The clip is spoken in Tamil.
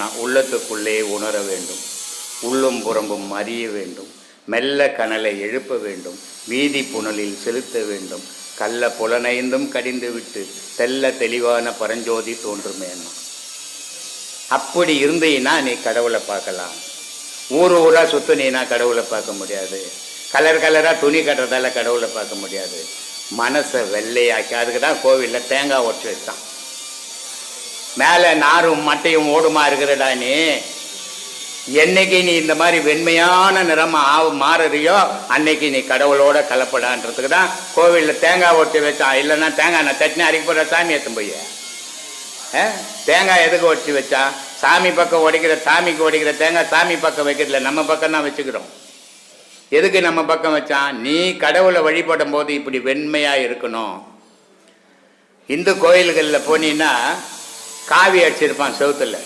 நான் உள்ளத்துக்குள்ளே உணர வேண்டும், உள்ளும் புறம்பும் அறிய வேண்டும், மெல்ல கனலை எழுப்ப வேண்டும், வீதி புனலில் செலுத்த வேண்டும், கள்ள புலனைந்தும் கடிந்து விட்டு தெல்ல தெளிவான பரஞ்சோதி தோன்றுமேன்னா. அப்படி இருந்தீன்னா நீ கடவுளை பார்க்கலாம். ஊர் ஊரா சுத்துனீனா கடவுளை பார்க்க முடியாது. கலர் கலராக துணி கட்டுறதால கடவுளை பார்க்க முடியாது. மனசை வெள்ளையாக்கி, அதுக்கு தான் கோவிலில் தேங்காய் உடச்சி வச்சான். மேலே நாரும் மட்டையும் ஓடுமா இருக்கிறடா நீ. என்னைக்கு நீ இந்த மாதிரி வெண்மையான நிறமா மாறுறியோ அன்னைக்கு நீ கடவுளோட கலப்படான்றதுக்கு தான் கோவிலில் தேங்காய் ஒட்டி வச்சான். இல்லைன்னா தேங்காய் நான் தட்டினு அரைக்க போகிற சாமி ஏற்றும் போய் தேங்காய் எதுக்கு ஒட்டி வச்சா? சாமி பக்கம் உடைக்கிற, சாமிக்கு உடைக்கிற தேங்காய் சாமி பக்கம் வைக்கிறதில்ல, நம்ம பக்கம் தான் வச்சுக்கிறோம். எதுக்கு நம்ம பக்கம் வச்சான்? நீ கடவுளை வழிபடும் போது இப்படி வெண்மையாக இருக்கணும். இந்து கோயில்களில் போனீங்கன்னா காவி அடிச்சிருப்பான் செவுத்துல.